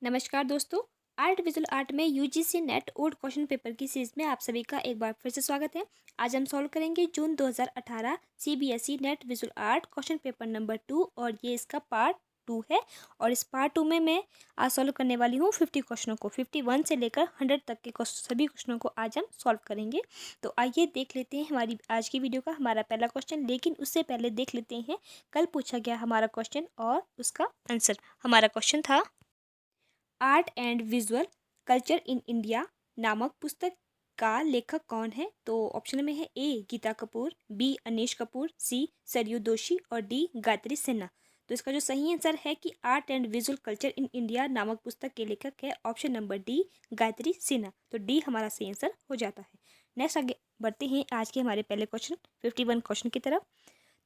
नमस्कार दोस्तों। Art visual art में UGC net old question paper की सीरीज में आप सभी का एक बार फिर से स्वागत है। आज हम सॉल्व करेंगे जून 2018 CBSE net visual art question paper number 2 और ये इसका पार्ट 2 है। और इस पार्ट 2 में मैं आज सॉल्व करने वाली हूँ 50 क्वेश्चनों को। 51 से लेकर 100 तक के सभी क्वेश्चनों को आज हम सॉल्व करेंगे। तो आइए देख लेते हैं हमारी आज की वीडियो का हमारा पहला क्वेश्चन। लेकिन उससे पहले देख लेते हैं कल पूछा गया हमारा क्वेश्चन और उसका आंसर। हमारा क्वेश्चन था art and visual culture in India नामक पुस्तक का लेखक कौन है। तो ऑप्शन में है ए गीता कपूर, बी अनीश कपूर, सी सरयू दोषी और डी गायत्री सिन्हा। तो इसका जो सही आंसर है कि art and visual culture in India नामक पुस्तक के लेखक है option number D Gayatri Sinha. तो डी हमारा सही आंसर हो जाता है। नेक्स्ट आगे बढ़ते हैं आज के हमारे पहले क्वेश्चन 51 क्वेश्चन की तरफ।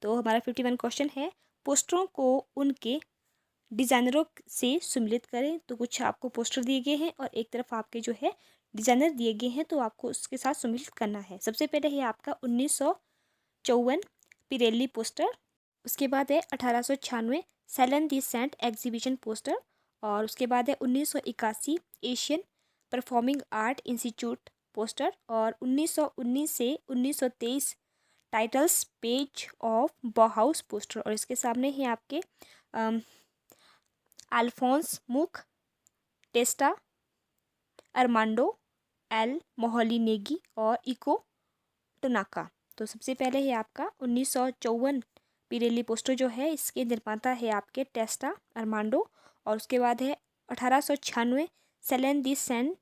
तो हमारा 51 क्वेश्चन है पोस्टरों को उनके डिज़ाइनरों से सम्मिलित करें। तो कुछ आपको पोस्टर दिए गए हैं और एक तरफ आपके जो है डिज़ाइनर दिए गए हैं, तो आपको उसके साथ सम्मिलित करना है। सबसे पहले है आपका 1954 पिरेली पोस्टर, उसके बाद है 1896 सेलन दी सेंट एग्जीबिशन पोस्टर, और उसके बाद है 1981 Asian performing art institute poster, और 1919 से 1923 टाइटल्स पेज ऑफ बॉहाउस पोस्टर। और इसके सामने है आपके अल्फोंस मुख, टेस्टा, अरमांडो, एल मोहलिनेगी और इको टोनाका। तो सबसे पहले है आपका 1954 पिरेली पोस्टर जो है, इसके निर्माता है आपके टेस्टा अरमांडो, और उसके बाद है 1896 सेलेन दी सेंट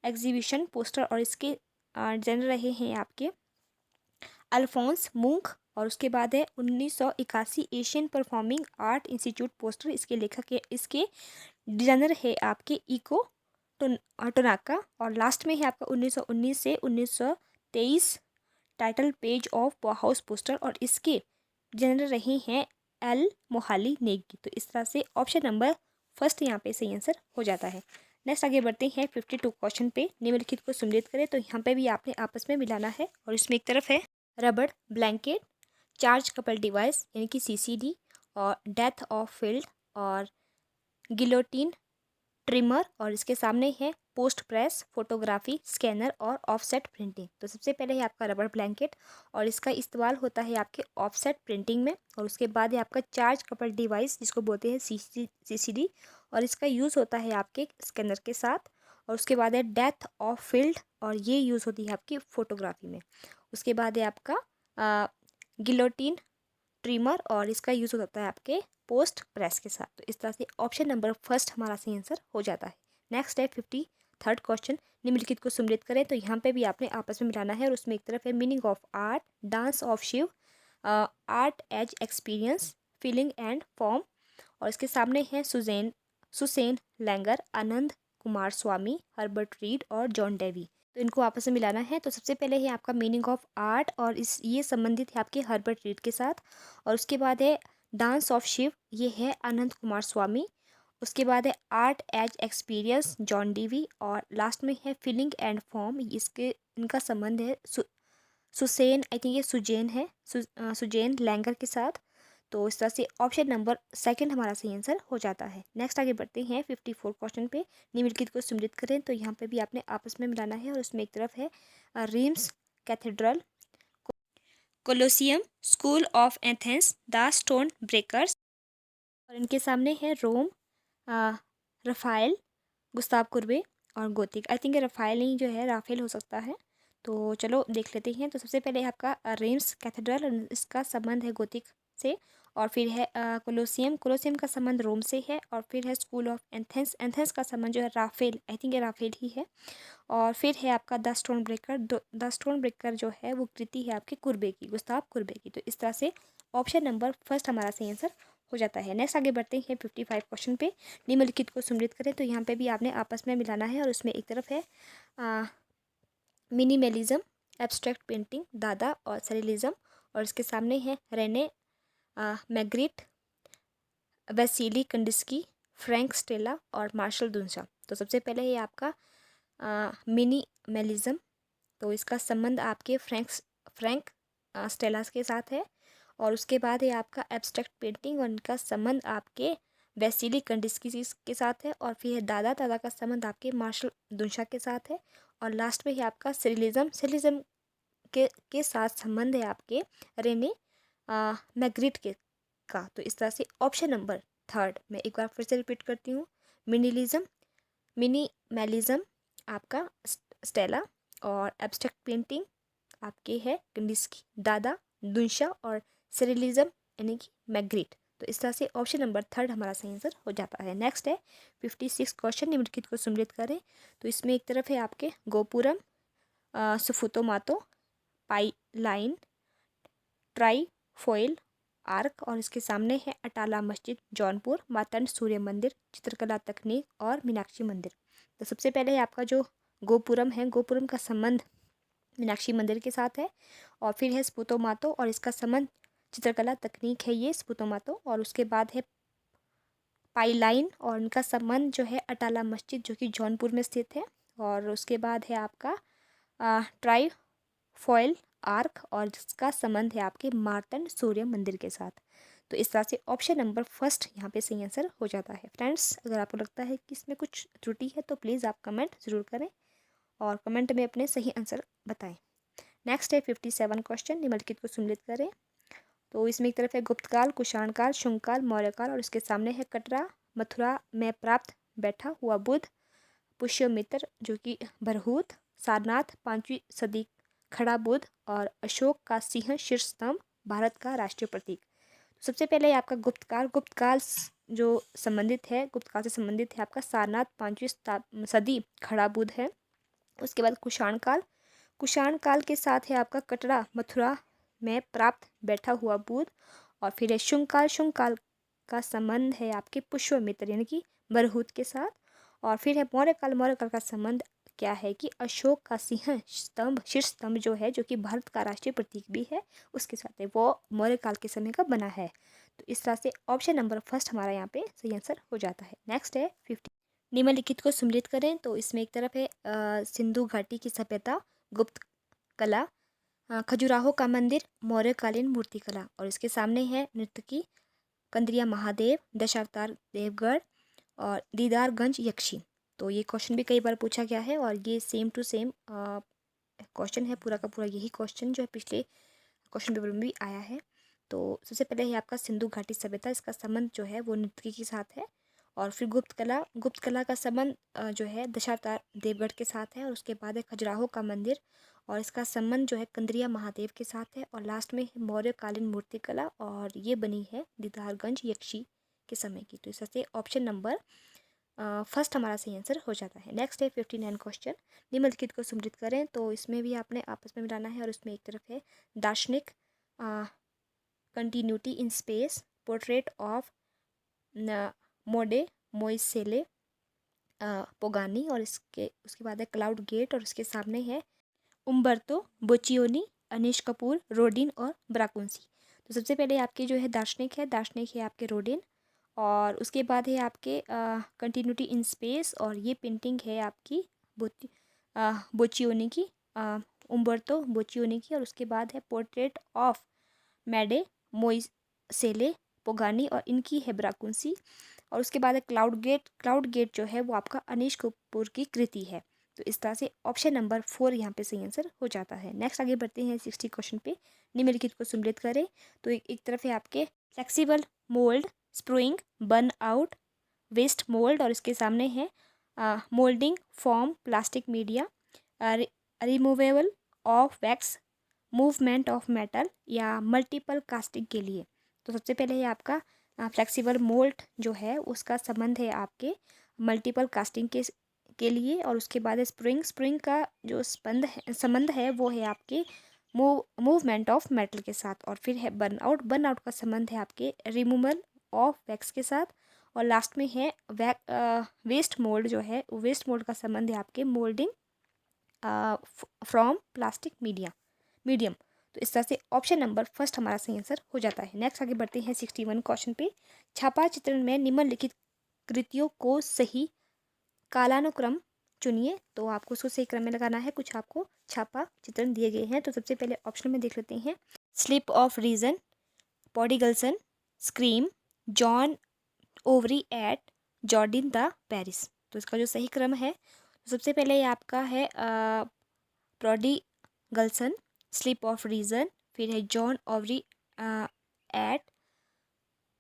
एग्जीबिशन पोस्टर, और इसके डिजाइनर रहे हैं आपके अल्फोंस मुंख, और उसके बाद है 1981 Asian performing art institute poster, इसके लेखक है, इसके डिजाइनर है आपके इको टोनाका, और लास्ट में है आपका 1919 से 1923 टाइटल पेज ऑफ बॉहाउस पोस्टर, और इसके डिजाइनर रहे हैं एल मोहाली नेगी। तो इस तरह से ऑप्शन नंबर फर्स्ट यहाँ पे सही आंसर हो जाता है। नेक्स्ट आगे बढ़ते हैं 52 क्वेश्चन पे। निम्नलिखित को सम्मिलित करें। तो यहाँ पे भी आपने आपस में मिलाना है, और इसमें एक तरफ है रबड़ ब्लैंकेट, चार्ज कपल डिवाइस यानी कि सीसीडी, और डेथ ऑफ फील्ड, और गिलोटिन ट्रिमर, और इसके सामने है पोस्ट प्रेस, फोटोग्राफी, स्कैनर और ऑफसेट प्रिंटिंग। तो सबसे पहले है आपका रबर ब्लैंकेट, और इसका इस्तेमाल होता है आपके ऑफसेट प्रिंटिंग में। और उसके बाद है आपका चार्ज कपल डिवाइस जिसको बोलते हैं सीसीडी, और इसका यूज़ होता है आपके स्कैनर के साथ। और उसके बाद है डेथ ऑफ फील्ड, और ये यूज़ होती है आपकी फोटोग्राफी में। उसके बाद है आपका गिलोटिन ट्रिमर, और इसका यूज़ होता है आपके पोस्ट प्रेस के साथ। तो इस तरह से ऑप्शन नंबर फर्स्ट हमारा सही आंसर हो जाता है। नेक्स्ट है 53rd क्वेश्चन। निम्नलिखित को सम्मिलित करें। तो यहाँ पे भी आपने आपस में मिलाना है, और उसमें एक तरफ है meaning of art, dance of Shiva, art as experience, feeling and form, और इसके सामने है Susanne Langer, Ananda Coomaraswamy, Herbert Read और जॉन डेवी। तो इनको आपस में मिलाना है। तो सबसे पहले है आपका मीनिंग ऑफ आर्ट, और ये संबंधित है आपके हर्बर्ट रीड के साथ। और उसके बाद है डांस ऑफ शिव, ये है आनंद कुमार स्वामी। उसके बाद है art as experience, John Dewey, और लास्ट में है फीलिंग एंड फॉर्म, इसके इनका संबंध है सुसेन, आई थिंक ये सुजैन है, सुजैन लैंगर के साथ। तो इस तरह से ऑप्शन नंबर सेकंड हमारा सही आंसर हो जाता है। नेक्स्ट आगे बढ़ते हैं 54 क्वेश्चन पे। निम्नलिखित को सम्मिलित करें। तो यहाँ पे भी आपने आपस में मिलाना है, और उसमें एक तरफ है reams cathedral, Colosseum, school of Athens, the stone breakers, और इनके सामने है रोम, रफ़ाएल, गुस्ताव कुर्बे और गोथिक। आई थिंक रफ़ाएल नहीं जो है राफेल हो सकता है। तो चलो देख लेते हैं। तो सबसे पहले आपका रेम्स कैथेड्रल, इसका संबंध है गोथिक से। और फिर है कोलोसियम का संबंध रोम से है। और फिर है स्कूल ऑफ एथेंस का संबंध जो है राफेल, आई थिंक ये राफेल ही है। और फिर है आपका द स्टोन ब्रेकर जो है वो कृति है आपके कुर्बे की, गुस्ताव कुर्बे की। तो इस तरह से ऑप्शन नंबर फर्स्ट हमारा सही आंसर हो जाता है। नेक्स्ट आगे बढ़ते हैं 55 क्वेश्चन पे। निम्नलिखित को सम्मिलित करें। तो यहाँ पे भी आपने आपस में मिलाना है, और उसमें एक तरफ है मिनिमलिज्म, एब्स्ट्रैक्ट पेंटिंग, दादा और सरेलिज्म, और इसके सामने है रेने मैग्रिट, वैसिली कंडिस्की, फ्रैंक स्टेला और मार्शल दुन्सा। तो सबसे पहले है आपका मिनिमलिज्म, तो इसका संबंध आपके फ्रैंक स्टेलास के साथ है। और उसके बाद है आपका एब्स्ट्रैक्ट पेंटिंग, और इनका संबंध आपके वैसिली कंडिस्की के साथ है, और फिर है दादा, दादा का संबंध आपके मार्शल दुनशा के साथ है, और लास्ट में है आपका सिरिलिज्म के साथ संबंध है आपके रेने मैग्रिट के का। तो इस तरह से ऑप्शन नंबर थर्ड मैं एक बार फिर से रिपीट करती हूँ, मिनिमलिज्म आपका स्टेला, और एब्स्ट्रैक्ट पेंटिंग आपके है कंडिस्की, दादा, दुनशा, और सिरिलिज्म यानी कि मैग्रिट। तो इस तरह से ऑप्शन नंबर थर्ड हमारा सही आंसर हो जाता है। नेक्स्ट है 56 क्वेश्चन, निम्नलिखित को सम्मिलित करें। तो इसमें एक तरफ है आपके गोपुरम, सुफुतो मातो, पाई लाइन, ट्राई फोइल आर्क, और इसके सामने है अटाला मस्जिद जौनपुर, मातंड सूर्य मंदिर, चित्रकला तकनीक, और मीनाक्षी मंदिर। तो सबसे पहले है आपका जो गोपुरम है, गोपुरम का संबंध मीनाक्षी मंदिर के साथ है, और फिर है स्पुतो मातो, और इसका संबंध चित्रकला तकनीक है ये स्पुतो मातो, और उसके बाद है पाईलाइन, और उनका संबंध जो है अटाला मस्जिद जो कि जौनपुर में स्थित है, और उसके बाद है आपका ट्राई फॉयल आर्क, और जिसका संबंध है आपके मार्तंड सूर्य मंदिर के साथ। तो इस तरह से ऑप्शन नंबर फर्स्ट यहाँ पे सही आंसर हो जाता है। फ्रेंड्स, अगर आपको लगता है कि इसमें कुछ त्रुटि है तो प्लीज़ आप कमेंट ज़रूर करें और कमेंट में अपने सही आंसर बताएं। नेक्स्ट है 57 क्वेश्चन, निम्नलिखित को सम्मिलित करें। तो इसमें एक तरफ है गुप्तकाल, कुषाणकाल, शुंगकाल, मौर्यकाल, और इसके सामने है कटरा मथुरा में प्राप्त बैठा हुआ बुद्ध, पुष्यमित्र जो कि भरहूत, सारनाथ 5वीं सदी खड़ा बुद्ध, और अशोक का सिंह शीर्ष स्तंभ भारत का राष्ट्रीय प्रतीक। तो सबसे पहले आपका गुप्तकाल जो संबंधित है, गुप्तकाल से संबंधित है आपका सारनाथ 5वीं सदी खड़ा बुद्ध है। उसके बाद कुषाण काल के साथ है आपका कटरा मथुरा में प्राप्त बैठा हुआ बुद्ध, और फिर है शुंग काल का संबंध है आपके पुष्यमित्र यानी कि बरहूत के साथ, और फिर है मौर्य काल का संबंध क्या है कि अशोक का सिंह स्तंभ शीर्ष स्तंभ जो है, जो कि भारत का राष्ट्रीय प्रतीक भी है, उसके साथ है वो मौर्य काल के समय का बना है। तो इस तरह से ऑप्शन नंबर फर्स्ट हमारा यहाँ पे सही आंसर हो जाता है। नेक्स्ट है 50, निम्नलिखित को सम्मिलित करें। तो इसमें एक तरफ है सिंधु घाटी की सभ्यता, गुप्त कला, खजुराहो का मंदिर, मौर्यकालीन मूर्तिकला, और इसके सामने है नर्तकी कंद्रिया महादेव, दशावतार देवगढ़, और दीदारगंज यक्षी। तो ये क्वेश्चन भी कई बार पूछा गया है, और ये सेम टू सेम क्वेश्चन है, पूरा का पूरा यही क्वेश्चन जो है पिछले क्वेश्चन पेपर में भी आया है। तो सबसे पहले है आपका सिंधु घाटी सभ्यता, इसका संबंध जो है वो नर्तकी के साथ है, और फिर गुप्त कला का संबंध जो है दशावतार देवगढ़ के साथ है, और उसके बाद है खजुराहो का मंदिर, और इसका संबंध जो है कंद्रिया महादेव के साथ है, और लास्ट में है मौर्यकालीन मूर्तिकला, और ये बनी है दीदारगंज यक्षी के समय की। तो इस तरह से ऑप्शन नंबर फर्स्ट हमारा सही आंसर हो जाता है। नेक्स्ट है 59 क्वेश्चन, निम्नलिखित को सम्मिलित करें। तो इसमें भी आपने आपस में मिलाना है, और उसमें एक तरफ है दार्शनिक continuity in space, portrait of mademoiselle Pogany, और उसके बाद है क्लाउड गेट, और उसके सामने है उम्बर्तो बोचियोनी, अनीश कपूर, रोडिन, और ब्राकुंसी। तो सबसे पहले आपके जो है दार्शनिक है आपके रोडिन, और उसके बाद है आपके कंटिन्यूटी इन स्पेस, और ये पेंटिंग है आपकी बोचियोनी की, उम्बर्तो बोचियोनी की, और उसके बाद है पोर्ट्रेट ऑफ मैडे मोइसेले पोगानी, और इनकी है ब्राकुंसी, और उसके बाद है क्लाउड गेट जो है वो आपका अनीश कपूर की कृति है। तो इस तरह से ऑप्शन नंबर 4 यहाँ पे सही आंसर हो जाता है। नेक्स्ट आगे बढ़ते हैं 60 क्वेश्चन पे, निम्नलिखित को सम्मिलित करें। तो एक तरफ है आपके flexible mould, spruing, burn out, waste mould, और इसके सामने है moulding form plastic media, removable of wax, movement of metal, या मल्टीपल कास्टिंग के लिए। तो सबसे पहले है आपका फ्लेक्सिबल मोल्ड जो है उसका संबंध है आपके मल्टीपल कास्टिंग के लिए, और उसके बाद स्प्रिंग का जो संबंध है वो है आपके मूवमेंट ऑफ मेटल के साथ, और फिर है बर्न आउट का संबंध है आपके रिमूवल ऑफ वैक्स के साथ, और लास्ट में है वेस्ट मोल्ड जो है, वेस्ट मोल्ड का संबंध है आपके मोल्डिंग फ्रॉम प्लास्टिक मीडियम। तो इस तरह से ऑप्शन नंबर फर्स्ट हमारा सही आंसर हो जाता है। नेक्स्ट आगे बढ़ते हैं 61 क्वेश्चन पे, छापा चित्रण में निम्नलिखित कृतियों को सही कालानुक्रम चुनिए। तो आपको उसको सही क्रम में लगाना है। कुछ आपको छापा चित्रण दिए गए हैं, तो सबसे पहले ऑप्शन में देख लेते हैं। Sleep of reason, prodigal son, Scream, Jane ovary at Jardin de Paris. तो इसका जो सही क्रम है, सबसे पहले ये आपका है प्रोडिगल्सन, स्लिप ऑफ रीजन, फिर है जॉन ओवरी एट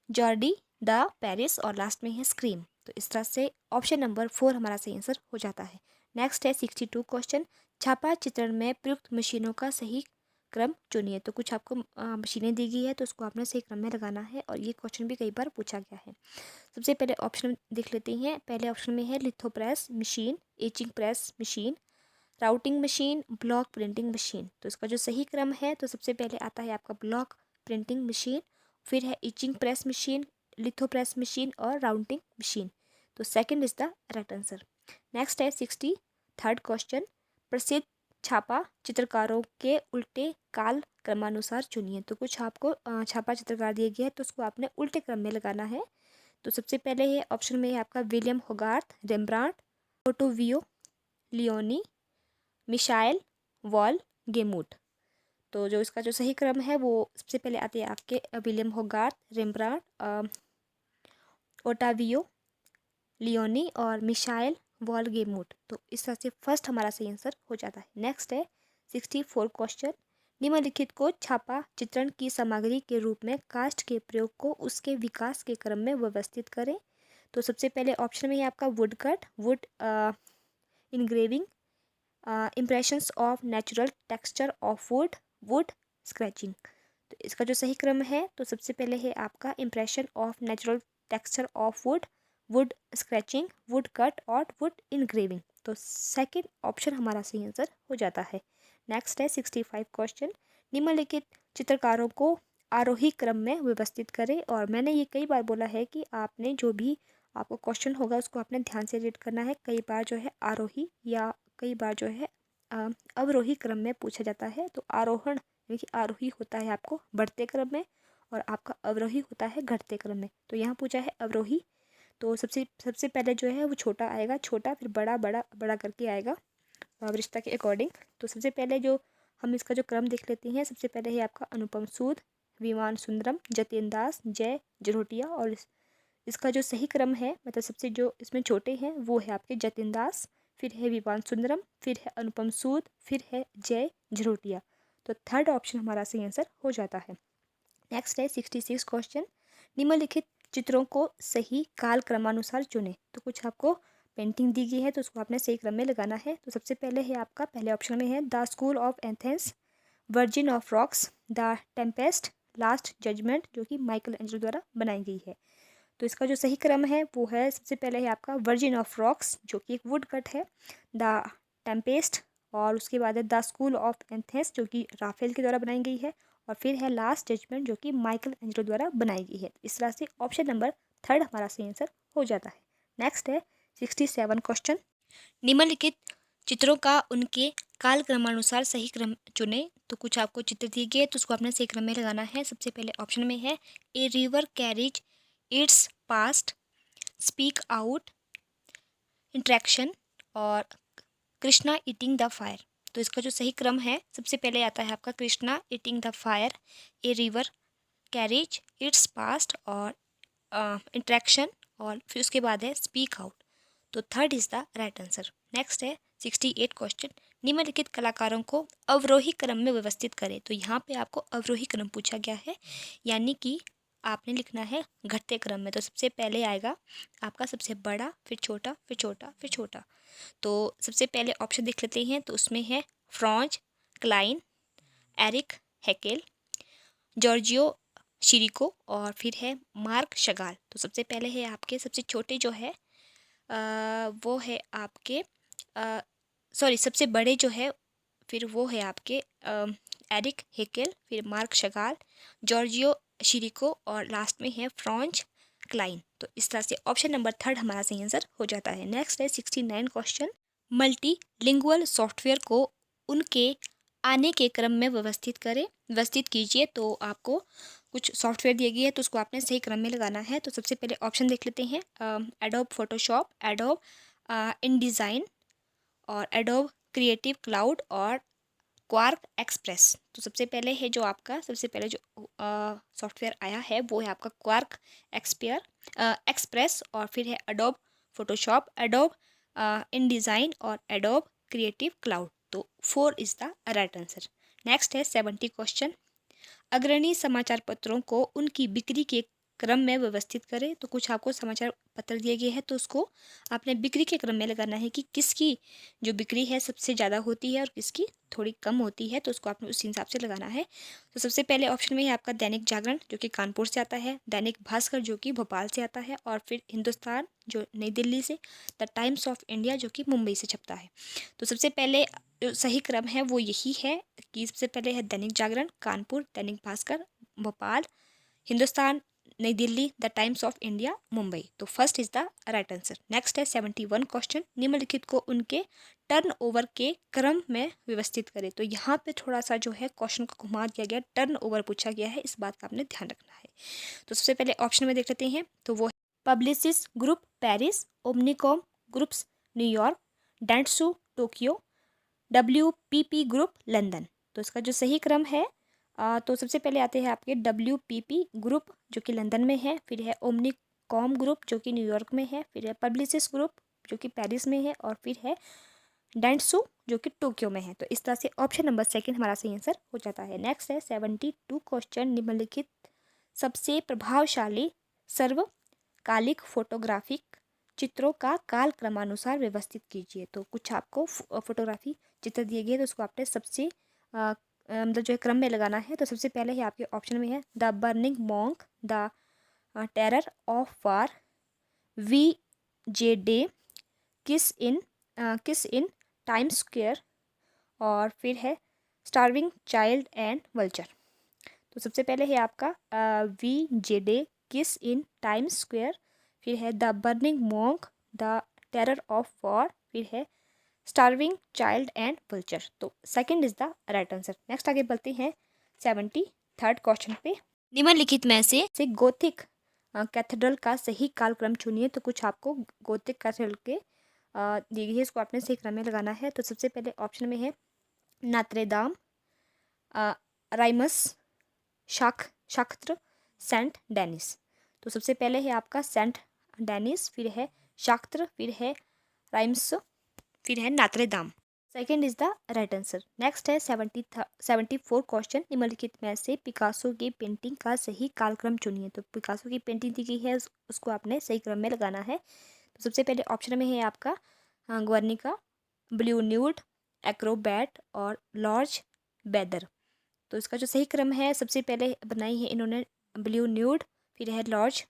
जॉर्डी द पेरिस और लास्ट में है स्क्रीम। तो इस तरह से ऑप्शन नंबर 4 हमारा सही आंसर हो जाता है। नेक्स्ट है 62 क्वेश्चन, छापा चित्रण में प्रयुक्त मशीनों का सही क्रम चुनिए। तो कुछ आपको मशीनें दी गई है, तो उसको आपने सही क्रम में लगाना है और ये क्वेश्चन भी कई बार पूछा गया है। सबसे पहले ऑप्शन देख लेते हैं। पहले ऑप्शन में है litho press machine, etching press machine, routing machine, block printing machine. तो इसका जो सही क्रम है, तो सबसे पहले आता है आपका ब्लॉक प्रिंटिंग मशीन, फिर है इचिंग प्रेस मशीन, लिथोप्रेस मशीन और राउटिंग मशीन। तो second is the right answer. Next है 63rd क्वेश्चन, प्रसिद्ध छापा चित्रकारों के उल्टे काल क्रमानुसार चुनिए। तो कुछ आपको छापा चित्रकार दिए गए हैं, तो उसको आपने उल्टे क्रम में लगाना है। तो सबसे पहले है ऑप्शन में है आपका William Hogarth, Rembrandt, Ottavio Leoni, Michael वॉल गेमूट। तो जो इसका जो सही क्रम है, वो सबसे पहले आते हैं आपके William Hogarth, Rembrandt, Ottavio Leone और मिशाइल वॉल गेमूट। तो इस तरह से फर्स्ट हमारा सही आंसर हो जाता है। नेक्स्ट है 64 क्वेश्चन, निम्नलिखित को छापा चित्रण की सामग्री के रूप में कास्ट के प्रयोग को उसके विकास के क्रम में व्यवस्थित करें। तो सबसे पहले ऑप्शन में है आपका would cut, would engraving, impressions of natural texture of would, would scratching. तो इसका जो सही क्रम है, तो सबसे पहले है आपका impression of natural texture of would, would scratching, would cut और वुड इनग्रेविंग। तो सेकंड ऑप्शन हमारा सही आंसर हो जाता है। नेक्स्ट है 65 क्वेश्चन, निम्नलिखित चित्रकारों को आरोही क्रम में व्यवस्थित करें। और मैंने ये कई बार बोला है कि आपने जो भी आपको क्वेश्चन होगा उसको आपने ध्यान से रीड करना है। कई बार जो है आरोही या कई बार जो है अवरोही क्रम में पूछा जाता है। तो आरोहण यानी कि आरोही होता है आपको बढ़ते क्रम में और आपका अवरोही होता है घटते क्रम में। तो यहाँ पूछा है अवरोही, तो सबसे सबसे पहले जो है वो छोटा आएगा, छोटा फिर बड़ा, बड़ा बड़ा करके आएगा वरिष्ठता के अकॉर्डिंग। तो सबसे पहले जो हम इसका जो क्रम देख लेते हैं, सबसे पहले है आपका अनुपम सूद, विमान सुंदरम, जतिन दास, जय जरोटिया। और इसका जो सही क्रम है, मतलब सबसे जो इसमें छोटे हैं वो है आपके जतिन दास, फिर है विमान सुंदरम, फिर है अनुपम सूद, फिर है जय झरोटिया। तो थर्ड ऑप्शन हमारा सही आंसर हो जाता है। नेक्स्ट है 66 क्वेश्चन, निम्नलिखित चित्रों को सही काल क्रमानुसार चुने। तो कुछ आपको पेंटिंग दी गई है, तो उसको आपने सही क्रम में लगाना है। तो सबसे पहले है आपका पहले ऑप्शन में है the school of Athens, virgin of rocks, the tempest, last judgment, जो कि माइकल एंजेलो द्वारा बनाई गई है। तो इसका जो सही क्रम है वो है, सबसे पहले है आपका वर्जिन ऑफ रॉक्स जो कि एक वुड कट है, द टेम्पेस्ट, और उसके बाद है द स्कूल ऑफ एथेंस जो कि राफेल के द्वारा बनाई गई है, और फिर है लास्ट जजमेंट जो कि माइकल एंजेलो द्वारा बनाई गई है। इस तरह से ऑप्शन नंबर थर्ड हमारा सही आंसर हो जाता है। नेक्स्ट है 67 क्वेश्चन, निम्नलिखित चित्रों का उनके काल क्रमानुसार सही क्रम चुने। तो कुछ आपको चित्र दिए गए, तो उसको आपने सही क्रम में लगाना है। सबसे पहले ऑप्शन में है a river carries its past, speak out, interaction और कृष्णा ईटिंग द फायर। तो इसका जो सही क्रम है, सबसे पहले आता है आपका Krishna eating the fire, a river carries its past और इंट्रैक्शन, और फिर उसके बाद है स्पीक आउट। तो third is the right answer. Next है 68 क्वेश्चन, निम्नलिखित कलाकारों को अवरोही क्रम में व्यवस्थित करें। तो यहाँ पे आपको अवरोही क्रम पूछा गया है, यानी कि आपने लिखना है घटते क्रम में। तो सबसे पहले आएगा आपका सबसे बड़ा, फिर छोटा, फिर छोटा, फिर छोटा। तो सबसे पहले ऑप्शन देख लेते हैं, तो उसमें है फ्रॉन्ज Kline, Eric Hückel, Giorgio Chirico और फिर है मार्क शगाल। तो सबसे पहले है आपके सबसे छोटे जो है वो है आपके सॉरी सबसे बड़े जो है फिर वो है आपके एरिक हेकेल, फिर मार्क शगाल, जॉर्जियो शिरिको और लास्ट में है फ्रॉन्ज क्लाइन। तो इस तरह से ऑप्शन नंबर थर्ड हमारा सही आंसर हो जाता है। नेक्स्ट है 69 क्वेश्चन, मल्टी लिंगुअल सॉफ्टवेयर को उनके आने के क्रम में व्यवस्थित कीजिए। तो आपको कुछ सॉफ्टवेयर दिए गए हैं, तो उसको आपने सही क्रम में लगाना है। तो सबसे पहले ऑप्शन देख लेते हैं, एडोब फोटोशॉप, एडोब इनडिज़ाइन और एडोब क्रिएटिव क्लाउड और क्वार्क एक्सप्रेस। तो सबसे पहले है जो आपका सबसे पहले जो सॉफ्टवेयर आया है वो है आपका क्वार्क एक्सपेयर, एक्सप्रेस और फिर है एडोब फोटोशॉप, एडोब इन डिज़ाइन और एडोब क्रिएटिव क्लाउड। तो 4 is the right answer. Next है 70 क्वेश्चन। अग्रणी समाचार पत्रों को उनकी बिक्री के क्रम में व्यवस्थित करें। तो कुछ आपको समाचार पत्र दिए गए हैं तो उसको आपने बिक्री के क्रम में लगाना है कि किसकी जो बिक्री है सबसे ज़्यादा होती है और किसकी थोड़ी कम होती है, तो उसको आपने उस हिसाब से लगाना है। तो सबसे पहले ऑप्शन में है आपका दैनिक जागरण जो कि कानपुर से आता है, दैनिक भास्कर जो कि भोपाल से आता है, और फिर हिंदुस्तान जो नई दिल्ली से, द टाइम्स ऑफ इंडिया जो कि मुंबई से छपता है। तो सबसे पहले जो सही क्रम है वो यही है कि सबसे पहले है Dainik Jagran Kanpur, Dainik Bhaskar Bhopal, Hindustan Nai Delhi, the Times of India Mumbai. तो first is the right answer. Next है 71 क्वेश्चन। निम्नलिखित को उनके टर्नओवर के क्रम में व्यवस्थित करें। तो यहाँ पे थोड़ा सा जो है क्वेश्चन को घुमा दिया गया, टर्नओवर पूछा गया है, इस बात का आपने ध्यान रखना है। तो सबसे पहले ऑप्शन में देख लेते हैं, तो वो Publicis group Paris, Omnicom groups New York, Dentsu Tokyo, WPP group London. तो इसका जो सही क्रम है तो सबसे पहले आते हैं आपके WPP ग्रुप जो कि लंदन में है, फिर है ओमनिकॉम ग्रुप जो कि न्यूयॉर्क में है, फिर है पब्लिसिस ग्रुप जो कि पेरिस में है, और फिर है डेंटसू जो कि टोक्यो में है। तो इस तरह से ऑप्शन नंबर सेकंड हमारा सही आंसर हो जाता है। नेक्स्ट है 72 क्वेश्चन। निम्नलिखित सबसे प्रभावशाली सर्वकालिक फोटोग्राफिक चित्रों का काल क्रमानुसार व्यवस्थित कीजिए। तो कुछ आपको फोटोग्राफी चित्र दिए गए तो उसको आपने सबसे मतलब जो है क्रम में लगाना है। तो सबसे पहले ही आपके ऑप्शन में है the burning monk, the terror of war, VJ day, किस इन टाइम्स स्क्वायर, और फिर है स्टार्विंग चाइल्ड एंड वल्चर। तो सबसे पहले है आपका VJ डे, किस इन टाइम्स स्क्वायर, फिर है the burning monk, the terror of war, फिर है स्टार्विंग चाइल्ड एंड वल्चर। तो second is the right answer. Next आगे बढ़ते हैं 73rd क्वेश्चन पे। निम्नलिखित में से गोथिक कैथेड्रल का सही कालक्रम चुनिए। तो कुछ आपको गोथिक कैथेड्रल के दी गई है, इसको आपने सही क्रम में लगाना है। तो सबसे पहले ऑप्शन में है नात्रेदाम, राइमस, शाख्त्र, सेंट डेनिस। तो सबसे पहले है आपका सेंट डेनिस, फिर है शाख्त्र, फिर है राइम्स, फिर है Notre Dame. Second is the right answer. Next है 74 क्वेश्चन। निम्नलिखित में से पिकासो की पेंटिंग का सही कालक्रम चुनिए। तो पिकासो की पेंटिंग दी गई है उसको आपने सही क्रम में लगाना है। तो सबसे पहले ऑप्शन में है आपका ग्वर्निका, ब्लू न्यूड, एक्रोबैट और लॉर्ज बेदर। तो इसका जो सही क्रम है सबसे पहले बनाई है इन्होंने ब्लू न्यूड, फिर है लॉर्ज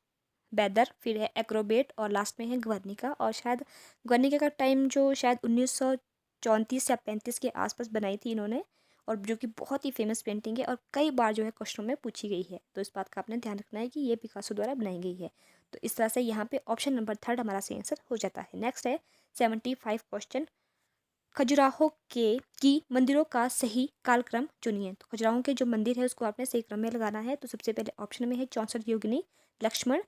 बेदर, फिर है एक्रोबेट और लास्ट में है ग्वर्निका। और शायद ग्वर्निका का टाइम जो शायद 1934 या 35 के आसपास बनाई थी इन्होंने, और जो कि बहुत ही फेमस पेंटिंग है और कई बार जो है क्वेश्चनों में पूछी गई है। तो इस बात का आपने ध्यान रखना है कि ये पिकासो द्वारा बनाई गई है। तो इस तरह से यहाँ पे ऑप्शन नंबर 3 हमारा सही आंसर हो जाता है। नेक्स्ट है 75 क्वेश्चन। खजुराहो की मंदिरों का सही कालक्रम चुनिए। तो खजुराहो के जो मंदिर है उसको आपने सही क्रम में लगाना है। तो सबसे पहले ऑप्शन में है 64 योगिनी, लक्ष्मण,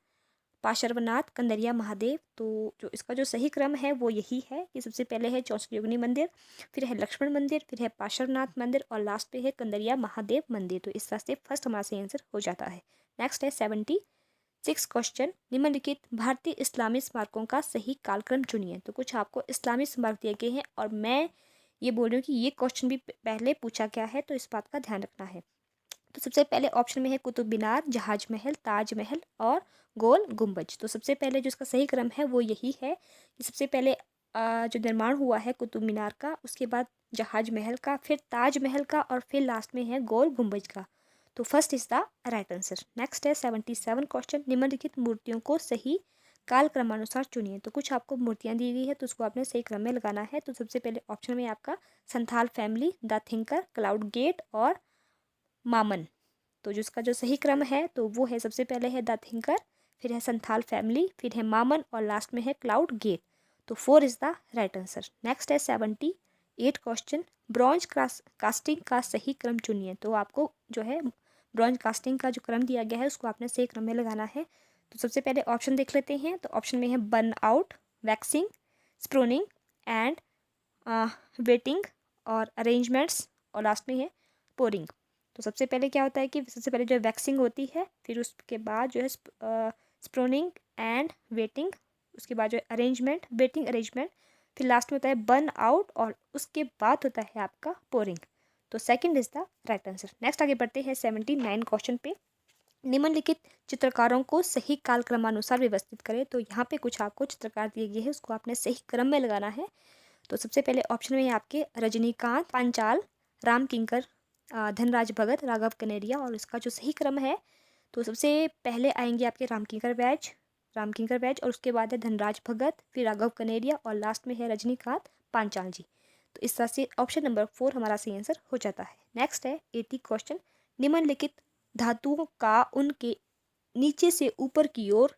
पार्श्वनाथ, कंदरिया महादेव। तो जो इसका जो सही क्रम है वो यही है कि सबसे पहले है 64 योगिनी मंदिर, फिर है लक्ष्मण मंदिर, फिर है पार्श्वनाथ मंदिर और लास्ट पे है कंदरिया महादेव मंदिर। तो इस तरह से फर्स्ट हमारा सही आंसर हो जाता है। नेक्स्ट है 76 क्वेश्चन। निम्नलिखित भारतीय इस्लामी स्मारकों का सही कालक्रम चुनिए। तो कुछ आपको इस्लामी स्मारक दिए गए हैं और मैं ये बोल रही हूँ कि ये क्वेश्चन भी पहले पूछा गया है, तो इस बात का ध्यान रखना है। तो सबसे पहले ऑप्शन में है कुतुब मीनार, जहाज महल, ताजमहल और गोल गुम्बज। तो सबसे पहले जो इसका सही क्रम है वो यही है कि सबसे पहले जो निर्माण हुआ है कुतुब मीनार का, उसके बाद जहाज महल का, फिर ताजमहल का और फिर लास्ट में है गोल गुम्बज का। तो first is the right answer. Next है 77 क्वेश्चन। निम्नलिखित मूर्तियों को सही काल क्रमानुसार चुनिए। तो कुछ आपको मूर्तियां दी गई है तो उसको आपने सही क्रम में लगाना है। तो सबसे पहले ऑप्शन में आपका Santhal family, the thinker, cloud gate और मामन। तो जिसका जो सही क्रम है तो वो है सबसे पहले है द थिंकर, फिर है संथाल फैमिली, फिर है मामन और लास्ट में है क्लाउड गेट। तो 4 is the right answer. Next है 78 क्वेश्चन। ब्रॉन्ज कास्टिंग का सही क्रम चुनिए। तो आपको जो है ब्रॉन्ज कास्टिंग का जो क्रम दिया गया है उसको आपने सही क्रम में लगाना है। तो सबसे पहले ऑप्शन देख लेते हैं। तो ऑप्शन में है burn out, waxing, spruing and wetting और अरेंजमेंट्स और लास्ट में है पोरिंग। तो सबसे पहले क्या होता है कि सबसे पहले जो वैक्सिंग होती है, फिर उसके बाद जो है स्प्रोनिंग एंड वेटिंग, उसके बाद जो है अरेंजमेंट, वेटिंग अरेंजमेंट, फिर लास्ट में होता है बर्न आउट और उसके बाद होता है आपका पोरिंग। तो second is the right answer. Next आगे बढ़ते हैं 79 क्वेश्चन पे। निम्नलिखित चित्रकारों को सही कालक्रमानुसार व्यवस्थित करें। तो यहाँ पे कुछ आपको चित्रकार दिए गए हैं, उसको आपने सही क्रम में लगाना है। तो सबसे पहले ऑप्शन में है आपके रजनीकांत, पांचाल, राम किंकर, धनराज भगत, राघव कनेरिया, और इसका जो सही क्रम है तो सबसे पहले आएंगे आपके राम किंकर बैच, और उसके बाद है धनराज भगत, फिर राघव कनेरिया, और लास्ट में है रजनीकांत पांचाल जी। तो इस तरह से ऑप्शन नंबर 4 हमारा सही आंसर हो जाता है। नेक्स्ट है 80 क्वेश्चन। निम्नलिखित धातुओं का उनके नीचे से ऊपर की ओर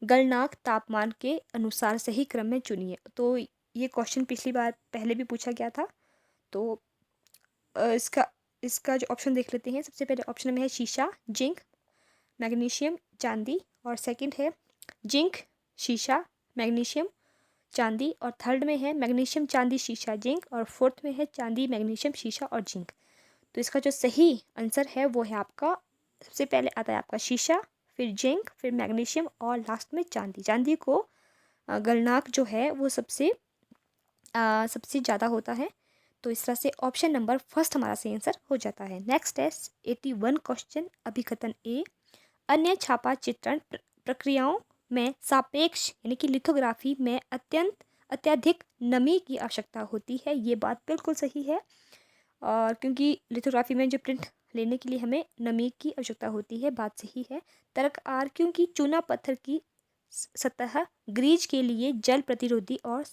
गलनांक तापमान के अनुसार सही क्रम में चुनिए। तो ये क्वेश्चन पिछली बार पहले भी पूछा गया था। तो इसका इसका जो ऑप्शन देख लेते हैं। सबसे पहले ऑप्शन में है शीशा, जिंक, मैग्नीशियम, चांदी, और सेकंड है जिंक, शीशा, मैग्नीशियम, चांदी, और थर्ड में है मैग्नीशियम, चांदी, शीशा, जिंक, और फोर्थ में है चांदी, मैग्नीशियम, शीशा और जिंक। तो इसका जो सही आंसर है वो है आपका, सबसे पहले आता है आपका शीशा, फिर जिंक, फिर मैग्नीशियम और लास्ट में चांदी। चांदी को गलनांक जो है वो सबसे ज़्यादा होता है। तो इस तरह से ऑप्शन नंबर फर्स्ट हमारा सही आंसर हो जाता है। नेक्स्ट है 81 क्वेश्चन। अभिकथन ए, अन्य छापा चित्रण प्रक्रियाओं में सापेक्ष यानी कि लिथोग्राफी में अत्यधिक नमी की आवश्यकता होती है। ये बात बिल्कुल सही है, और क्योंकि लिथोग्राफी में जो प्रिंट लेने के लिए हमें नमी की आवश्यकता होती है, बात सही है। तर्क आर, क्योंकि चूना पत्थर की सतह ग्रीज के लिए जल प्रतिरोधी और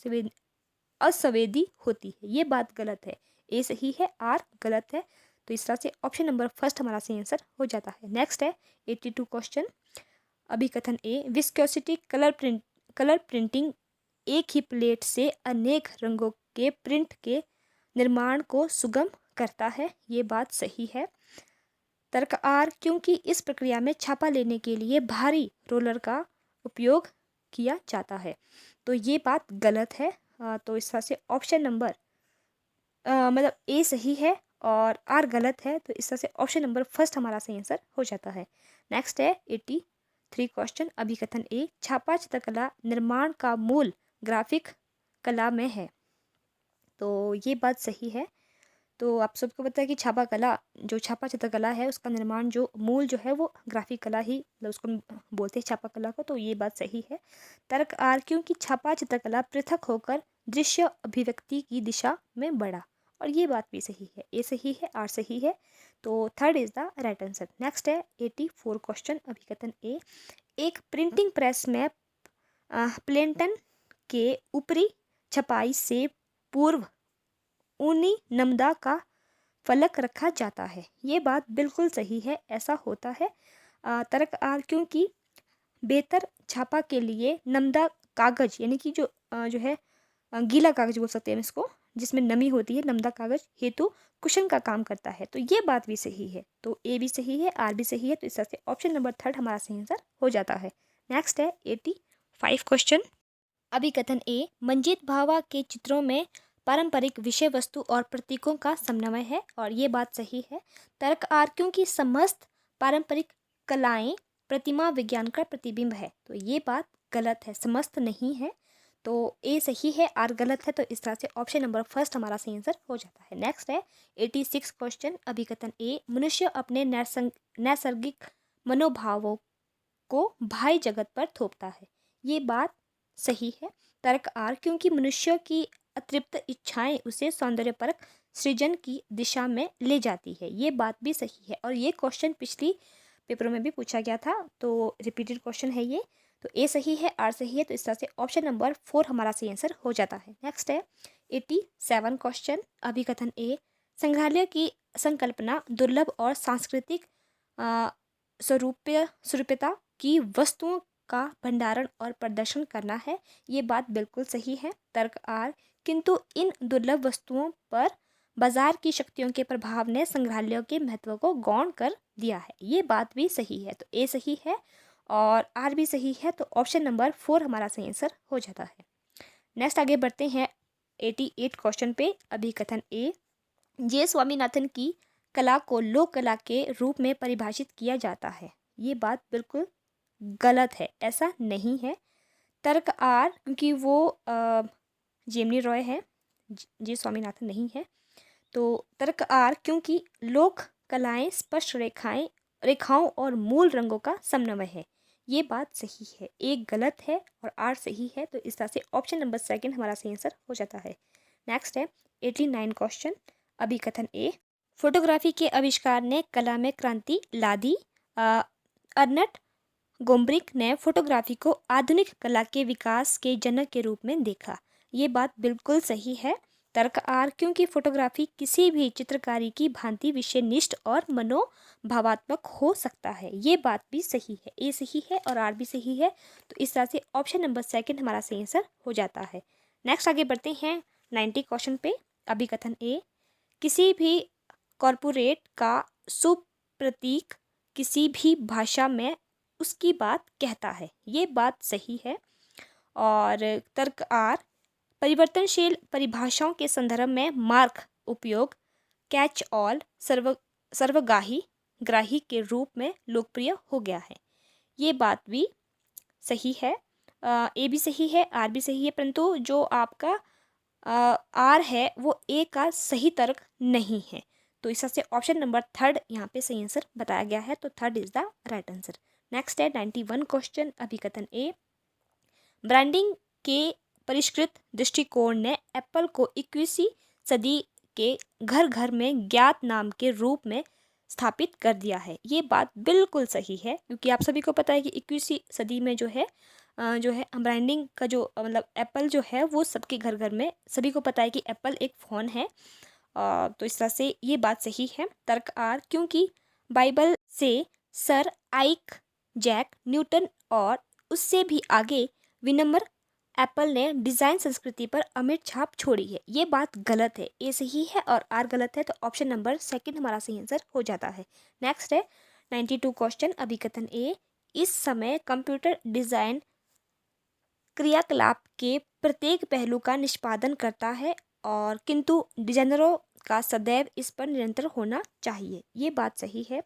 असंवेदी होती है। ये बात गलत है। ए सही है, आर गलत है। तो इस तरह से ऑप्शन नंबर फर्स्ट हमारा सही आंसर हो जाता है। नेक्स्ट है 82 क्वेश्चन। अभिकथन ए, विस्कोसिटी कलर प्रिंटिंग एक ही प्लेट से अनेक रंगों के प्रिंट के निर्माण को सुगम करता है। ये बात सही है। तर्क आर, क्योंकि इस प्रक्रिया में छापा लेने के लिए भारी रोलर का उपयोग किया जाता है। तो ये बात गलत है। तो इस तरह से ऑप्शन नंबर मतलब ए सही है और आर गलत है। तो इस तरह से ऑप्शन नंबर फर्स्ट हमारा सही आंसर हो जाता है। नेक्स्ट है 83 क्वेश्चन। अभिकथन ए, छापा चित्रकला निर्माण का मूल ग्राफिक कला में है। तो ये बात सही है। तो आप सबको पता है कि छापा चित्रकला है, उसका निर्माण जो मूल जो है वो ग्राफिक कला ही, मतलब उसको बोलते हैं छापा कला को। तो ये बात सही है। तर्क आर, क्योंकि छापा चित्रकला पृथक होकर दृश्य अभिव्यक्ति की दिशा में बढ़ा, और ये बात भी सही है। ए सही है, आर सही है। तो third is the right answer. Next है 84 क्वेश्चन। अभिकथन ए, एक प्रिंटिंग प्रेस में प्लेटन के ऊपरी छपाई से पूर्व ऊनी नमदा का फलक रखा जाता है। ये बात बिल्कुल सही है, ऐसा होता है। तर्क आर, क्योंकि बेहतर छापा के लिए नमदा कागज यानी कि जो है गीला कागज बोल सकते हैं इसको, जिसमें नमी होती है, नमदा कागज हेतु कुशन का काम करता है। तो ये बात भी सही है। तो ए भी सही है, आर भी सही है। तो इस तरह से ऑप्शन नंबर थर्ड हमारा सही आंसर हो जाता है। नेक्स्ट है 85 क्वेश्चन। अभिकथन ए, मंजीत भावा के चित्रों में पारंपरिक विषय वस्तु और प्रतीकों का समन्वय है, और ये बात सही है। तर्क आर, क्योंकि समस्त पारंपरिक कलाएं प्रतिमा विज्ञान का प्रतिबिंब है। तो ये बात गलत है, समस्त नहीं है। तो ए सही है, आर गलत है। तो इस तरह से ऑप्शन नंबर फर्स्ट हमारा सही आंसर हो जाता है। नेक्स्ट है 86 क्वेश्चन। अभिकथन ए, मनुष्य अपने नैसर्गिक मनोभावों को बाह्य जगत पर थोपता है। ये बात सही है। तर्क आर, क्योंकि मनुष्य की अतृप्त इच्छाएं उसे सौंदर्यपरक सृजन की दिशा में ले जाती है। ये बात भी सही है, और ये क्वेश्चन पिछली पेपरों में भी पूछा गया था, तो रिपीटेड क्वेश्चन है ये। तो ए सही है, आर सही है। तो इस तरह से ऑप्शन नंबर 4 हमारा सही आंसर हो जाता है। नेक्स्ट है 87 क्वेश्चन। अभिकथन ए, संग्रहालय की संकल्पना दुर्लभ और सांस्कृतिक स्वरूपता की वस्तुओं का भंडारण और प्रदर्शन करना है। ये बात बिल्कुल सही है। तर्क आर, किंतु इन दुर्लभ वस्तुओं पर बाजार की शक्तियों के प्रभाव ने संग्रहालयों के महत्व को गौण कर दिया है। ये बात भी सही है। तो ए सही है और आर भी सही है। तो ऑप्शन नंबर 4 हमारा सही आंसर हो जाता है। नेक्स्ट आगे बढ़ते हैं 88 क्वेश्चन पे। अभिकथन ए, जे स्वामीनाथन की कला को लोक कला के रूप में परिभाषित किया जाता है। ये बात बिल्कुल गलत है, ऐसा नहीं है। तर्क आर, क्योंकि वो जेमिनी रॉय है, जी स्वामीनाथन नहीं है। तो तर्क आर, क्योंकि लोक कलाएं स्पष्ट रेखाओं और मूल रंगों का समन्वय है। ये बात सही है। एक गलत है और आर सही है, तो इस तरह से ऑप्शन नंबर सेकंड हमारा सही आंसर हो जाता है। नेक्स्ट है 89 क्वेश्चन, अभिकथन ए। फोटोग्राफी के आविष्कार ने कला में क्रांति ला दी। अर्नट गोम्ब्रिक ने फोटोग्राफी को आधुनिक कला के विकास के जनक के रूप में देखा। ये बात बिल्कुल सही है। तर्क आर, क्योंकि फोटोग्राफी किसी भी चित्रकारी की भांति विषयनिष्ठ और मनोभावात्मक हो सकता है। ये बात भी सही है। ए सही है और आर भी सही है, तो इस तरह से ऑप्शन नंबर सेकंड हमारा सही आंसर हो जाता है। नेक्स्ट आगे बढ़ते हैं 90 क्वेश्चन पे। अभिकथन ए। किसी भी कॉर्पोरेट का सुप्रतीक किसी भी भाषा में उसकी बात कहता है। ये बात सही है। और तर्क आर, परिवर्तनशील परिभाषाओं के संदर्भ में मार्क उपयोग कैच ऑल सर्वग्राही के रूप में लोकप्रिय हो गया है। ये बात भी सही है। ए भी सही है, आर भी सही है, परंतु जो आपका आर है वो ए का सही तर्क नहीं है। तो इस तरह से ऑप्शन नंबर थर्ड यहाँ पे सही आंसर बताया गया है, तो third is the right answer. Next है 91 क्वेश्चन, अभिकथन ए। ब्रांडिंग के परिष्कृत दृष्टिकोण ने एप्पल को 21वीं सदी के घर घर में ज्ञात नाम के रूप में स्थापित कर दिया है। ये बात बिल्कुल सही है, क्योंकि आप सभी को पता है कि 21वीं सदी में जो है ब्रांडिंग का जो मतलब एप्पल जो है वो सबके घर घर में, सभी को पता है कि एप्पल एक फ़ोन है। तो इस तरह से ये बात सही है। तर्क आर, क्योंकि बाइबल से सर आइक जैक न्यूटन और उससे भी आगे विनम्र एप्पल ने डिज़ाइन संस्कृति पर अमिट छाप छोड़ी है। ये बात गलत है। ए सही है और आर गलत है, तो ऑप्शन नंबर सेकंड हमारा सही आंसर हो जाता है। नेक्स्ट है 92 क्वेश्चन, अभिकथन ए। इस समय कंप्यूटर डिज़ाइन क्रियाकलाप के प्रत्येक पहलू का निष्पादन करता है, और किंतु डिजाइनरों का सदैव इस पर निरंतर होना चाहिए। ये बात सही है।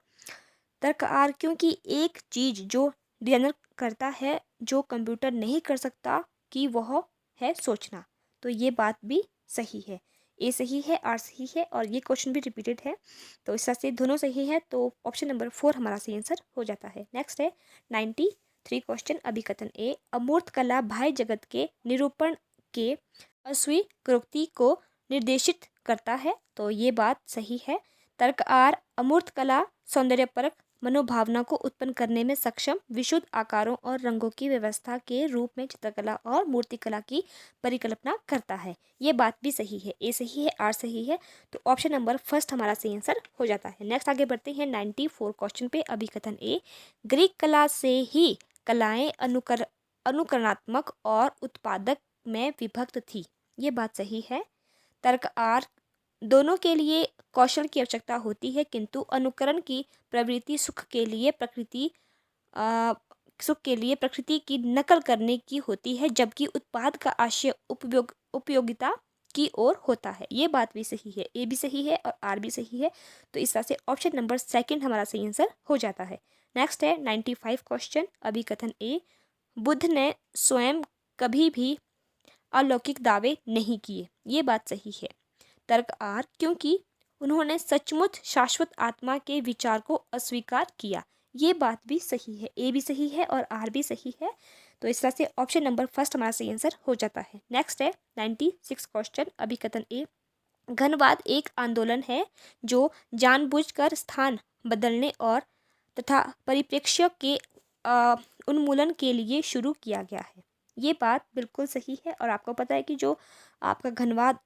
तर्क आर, क्योंकि एक चीज़ जो डिजाइनर करता है जो कंप्यूटर नहीं कर सकता कि वह है सोचना। तो ये बात भी सही है। ए सही है, आर सही है, और ये क्वेश्चन भी रिपीटेड है, तो इस तरह से दोनों सही है, तो ऑप्शन नंबर 4 हमारा सही आंसर हो जाता है। नेक्स्ट है 93 क्वेश्चन, अभिकथन ए। अमूर्त कला बाह्य जगत के निरूपण के अस्वीकृति को निर्देशित करता है। तो ये बात सही है। तर्क आर, अमूर्त कला सौंदर्यपरक मनोभावना को उत्पन्न करने में सक्षम विशुद्ध आकारों और रंगों की व्यवस्था के रूप में चित्रकला और मूर्तिकला की परिकल्पना करता है। ये बात भी सही है। ए सही है, आर सही है, तो ऑप्शन नंबर फर्स्ट हमारा सही आंसर हो जाता है। नेक्स्ट आगे बढ़ते हैं 94 क्वेश्चन पे, अभिकथन ए। ग्रीक कला से ही कलाएं अनुकरणात्मक और उत्पादक में विभक्त थी। ये बात सही है। तर्क आर, दोनों के लिए कौशल की आवश्यकता होती है, किंतु अनुकरण की प्रवृत्ति सुख के लिए प्रकृति की नकल करने की होती है, जबकि उत्पाद का आशय उपयोगिता की ओर होता है। ये बात भी सही है। ए भी सही है और आर भी सही है, तो इस तरह से ऑप्शन नंबर सेकंड हमारा सही आंसर हो जाता है। नेक्स्ट है 95 क्वेश्चन, अभिकथन ए। बुद्ध ने स्वयं कभी भी अलौकिक दावे नहीं किए। ये बात सही है। तर्क आर, क्योंकि उन्होंने सचमुच शाश्वत आत्मा के विचार को अस्वीकार किया। ये बात भी सही है। ए भी सही है और आर भी सही है, तो इस तरह से ऑप्शन नंबर फर्स्ट हमारा सही आंसर हो जाता है। नेक्स्ट है 96 क्वेश्चन, अभिकथन ए। घनवाद एक आंदोलन है जो जानबूझकर स्थान बदलने और तथा परिप्रेक्ष्य के उन्मूलन के लिए शुरू किया गया है। ये बात बिल्कुल सही है, और आपको पता है कि जो आपका घनवाद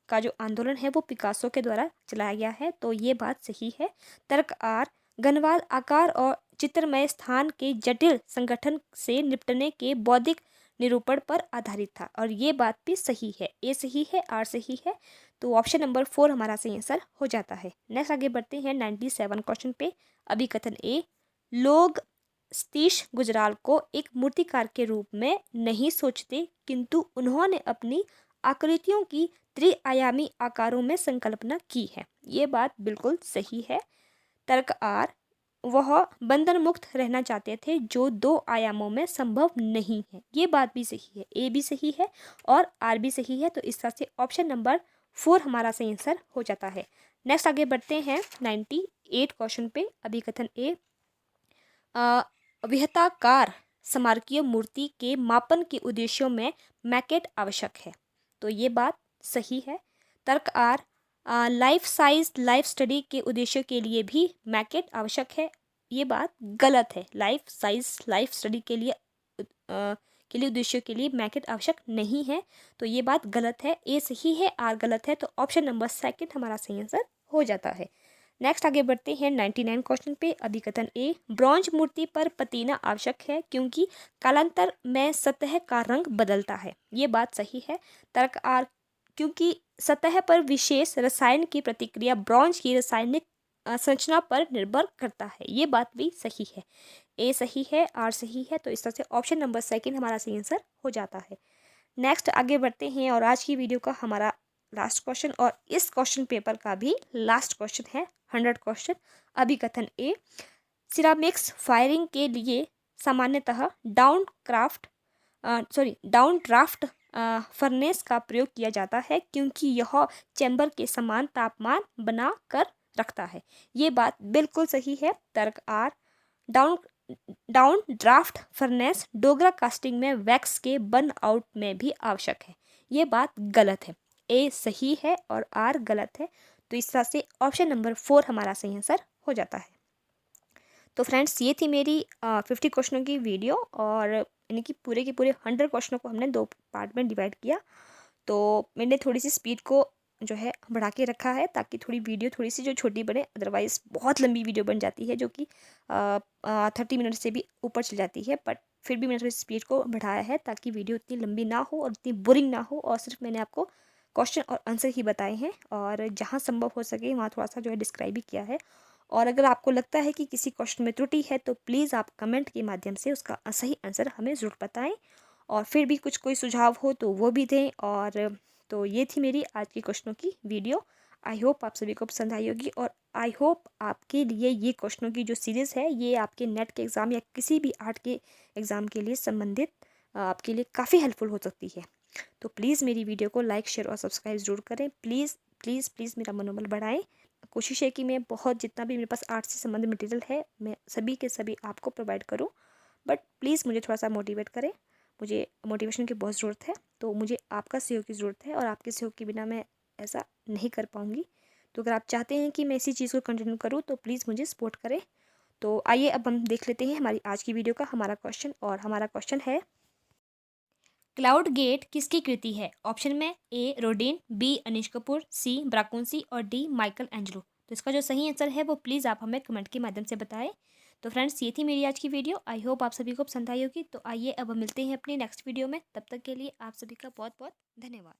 का जो आंदोलन है वो पिकासो के द्वारा चलाया गया है, तो ये बात सही है। तर्क आर, घनवाद आकार और चित्रमय स्थान के जटिल संगठन से निपटने के बौद्धिक निरूपण पर आधारित था, और ये बात भी सही है। ए सही है, आर सही है, तो ऑप्शन नंबर 4 हमारा सही आंसर हो जाता है। नेक्स्ट आगे बढ़ते हैं 97 क्वेश्चन पे, अभिकथन ए। लोग सतीश गुजराल को एक मूर्तिकार के रूप में नहीं सोचते, किंतु उन्होंने अपनी आकृतियों की त्रिआयामी आकारों में संकल्पना की है। ये बात बिल्कुल सही है। तर्क आर, वह बंधन मुक्त रहना चाहते थे, जो 2 आयामों में संभव नहीं है। ये बात भी सही है, ए भी सही है और आर भी सही है। तो इस तरह से ऑप्शन नंबर 4 हमारा सही आंसर हो जाता है। नेक्स्ट आगे बढ़ते हैं 98 क्वेश्चन पे। अभिकथन ए, विहताकार स्मारकीय मूर्ति के मापन के उद्देश्यों में मैकेट आवश्यक है। तो ये बात सही है। तर्क R, life size life study के उद्देश्य के लिए भी मैकेट आवश्यक है। ये बात गलत है। लाइफ साइज लाइफ स्टडी के लिए उद्देश्य के लिए मैकेट आवश्यक नहीं है। तो ये बात गलत है। ए सही है, आर गलत है। तो ऑप्शन नंबर 2 हमारा सही आंसर हो जाता है। नेक्स्ट आगे बढ़ते हैं 99 क्वेश्चन पे। अभिकथन ए, ब्रॉन्ज मूर्ति पर पतीना आवश्यक है क्योंकि कालांतर में सतह का रंग बदलता है। ये बात सही है। तर्क आर, क्योंकि सतह पर विशेष रसायन की प्रतिक्रिया ब्रॉन्ज की रासायनिक संरचना पर निर्भर करता है। ये बात भी सही है। ए सही है, आर सही है। तो इस तरह से ऑप्शन नंबर 2 हमारा सही आंसर हो जाता है। नेक्स्ट आगे बढ़ते हैं और आज की वीडियो का हमारा लास्ट क्वेश्चन और इस क्वेश्चन पेपर का भी लास्ट क्वेश्चन है 100 क्वेश्चन। अभिकथन ए, सिरामिक्स फायरिंग के लिए सामान्यतः डाउन ड्राफ्ट फर्नेस का प्रयोग किया जाता है क्योंकि यह चैम्बर के समान तापमान बना कर रखता है। ये बात बिल्कुल सही है। तर्क R, down draft furnace Dhokra casting में वैक्स के बर्न आउट में भी आवश्यक है। ये बात गलत है। ए सही है और आर गलत है। तो इस तरह से ऑप्शन नंबर 4 हमारा सही आंसर हो जाता है। तो फ्रेंड्स, ये थी मेरी 50 क्वेश्चनों की वीडियो और यानी कि पूरे के पूरे 100 क्वेश्चनों को हमने 2 पार्ट में डिवाइड किया। तो मैंने थोड़ी सी स्पीड को जो है बढ़ा के रखा है ताकि थोड़ी वीडियो थोड़ी सी जो छोटी बने, अदरवाइज़ बहुत लंबी वीडियो बन जाती है जो कि 30 मिनट से भी ऊपर चल जाती है। बट फिर भी मैंने थोड़ी स्पीड को बढ़ाया है ताकि वीडियो इतनी लंबी ना हो और इतनी बोरिंग ना हो, और सिर्फ मैंने आपको क्वेश्चन और आंसर ही बताए हैं और जहाँ संभव हो सके वहाँ थोड़ा सा जो है डिस्क्राइब भी किया है। और अगर आपको लगता है कि किसी क्वेश्चन में त्रुटि है तो प्लीज़ आप कमेंट के माध्यम से उसका सही आंसर हमें ज़रूर बताएं, और फिर भी कुछ कोई सुझाव हो तो वो भी दें। और तो ये थी मेरी आज की क्वेश्चनों की वीडियो। आई होप आप सभी को पसंद आई होगी और आई होप आपके लिए ये क्वेश्चनों की जो सीरीज़ है ये आपके नेट के एग्ज़ाम या किसी भी आर्ट के एग्ज़ाम के लिए संबंधित आपके लिए काफ़ी हेल्पफुल हो सकती है। तो प्लीज़ मेरी वीडियो को लाइक, शेयर और सब्सक्राइब ज़रूर करें। प्लीज़ प्लीज़ प्लीज़ मेरा मनोबल बढ़ाएं। कोशिश है कि मैं बहुत जितना भी मेरे पास आर्ट से संबंधित मटेरियल है मैं सभी के सभी आपको प्रोवाइड करूं। बट प्लीज़ मुझे थोड़ा सा मोटिवेट करें। मुझे मोटिवेशन की बहुत ज़रूरत है। तो मुझे आपका सहयोग की ज़रूरत है और आपके सहयोग के बिना मैं ऐसा नहीं कर पाऊँगी। तो अगर आप चाहते हैं कि मैं इसी चीज़ को कंटिन्यू करूँ तो प्लीज़ मुझे सपोर्ट करें। तो आइए अब हम देख लेते हैं हमारी आज की वीडियो का हमारा क्वेश्चन। और हमारा क्वेश्चन है, क्लाउड गेट किसकी कृति है? ऑप्शन में ए रोडिन, बी अनिश कपूर, सी ब्राकुंसी और डी माइकल एंजलो। तो इसका जो सही आंसर है वो प्लीज़ आप हमें कमेंट के माध्यम से बताएं। तो फ्रेंड्स, ये थी मेरी आज की वीडियो। आई होप आप सभी को पसंद आई होगी। तो आइए अब हम मिलते हैं अपनी नेक्स्ट वीडियो में। तब तक के लिए आप सभी का बहुत बहुत धन्यवाद।